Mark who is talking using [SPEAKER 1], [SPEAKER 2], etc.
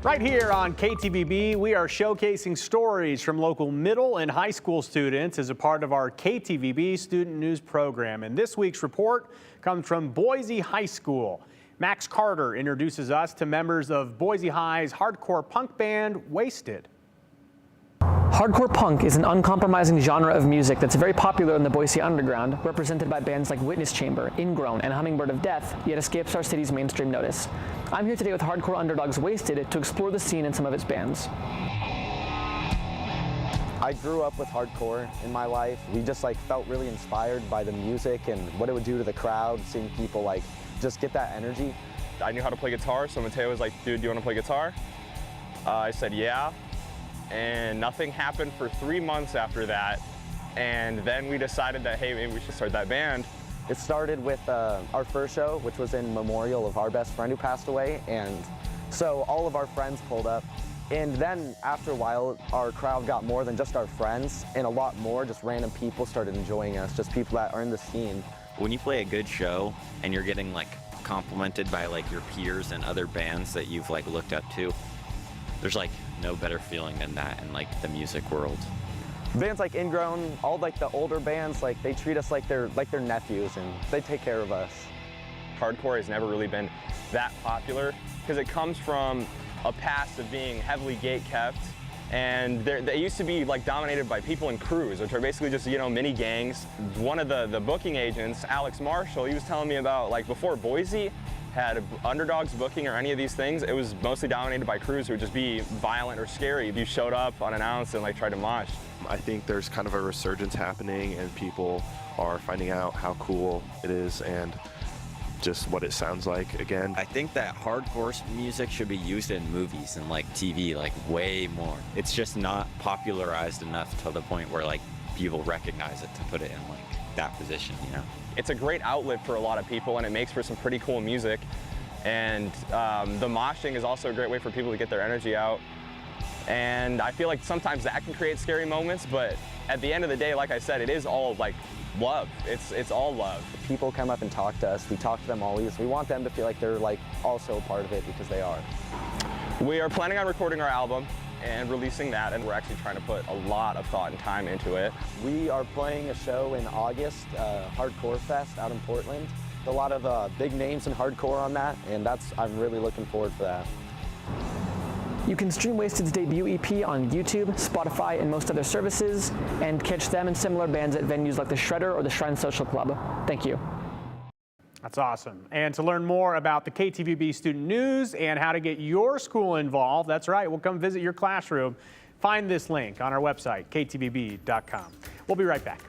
[SPEAKER 1] Right here on KTVB, we are showcasing stories from local middle and high school students as a part of our KTVB Student News program. And this week's report comes from Boise High School. Max Carter introduces us to members of Boise High's hardcore punk band, Wasted.
[SPEAKER 2] Hardcore punk is an uncompromising genre of music that's very popular in the Boise underground, represented by bands like Witness Chamber, Ingrown, and Hummingbird of Death, yet escapes our city's mainstream notice. I'm here today with hardcore underdogs Wasted to explore the scene and some of its bands.
[SPEAKER 3] I grew up with hardcore in my life. We just felt really inspired by the music and what it would do to the crowd, seeing people just get that energy.
[SPEAKER 4] I knew how to play guitar, so Mateo was like, dude, do you want to play guitar? I said, yeah. And nothing happened for 3 months after that. And then we decided that, hey, maybe we should start that band.
[SPEAKER 3] It started with our first show, which was in memorial of our best friend who passed away. And so all of our friends pulled up. And then after a while, our crowd got more than just our friends, and a lot more just random people started enjoying us, just people that are in the scene.
[SPEAKER 5] When you play a good show and you're getting complimented by your peers and other bands that you've looked up to, there's no better feeling than that in the music world.
[SPEAKER 3] Bands like Ingrown, all the older bands, they treat us like they're nephews, and they take care of us.
[SPEAKER 4] Hardcore has never really been that popular because it comes from a past of being heavily gate-kept, and they used to be dominated by people in crews, which are basically just mini gangs. One of the booking agents, Alex Marshall, he was telling me about before Boise had underdogs booking or any of these things, it was mostly dominated by crews who would just be violent or scary if you showed up unannounced and tried to mosh.
[SPEAKER 6] I think there's kind of a resurgence happening, and people are finding out how cool it is and just what it sounds like again.
[SPEAKER 5] I think that hardcore music should be used in movies and TV way more. It's just not popularized enough to the point where people recognize it to put it in that position,
[SPEAKER 4] It's a great outlet for a lot of people, and it makes for some pretty cool music. And the moshing is also a great way for people to get their energy out. And I feel sometimes that can create scary moments, but at the end of the day, like I said, it is all love. It's all love.
[SPEAKER 3] People come up and talk to us. We talk to them always. We want them to feel they're also a part of it, because they are.
[SPEAKER 4] We are planning on recording our album and releasing that, and we're actually trying to put a lot of thought and time into it.
[SPEAKER 3] We are playing a show in August, Hardcore Fest out in Portland. A lot of big names in hardcore on that, and I'm really looking forward for that.
[SPEAKER 2] You can stream Wasted's debut EP on YouTube, Spotify, and most other services, and catch them and similar bands at venues like the Shredder or the Shrine Social Club. Thank you.
[SPEAKER 1] That's awesome. And to learn more about the KTVB Student News and how to get your school involved, that's right, we'll come visit your classroom. Find this link on our website, ktvb.com. We'll be right back.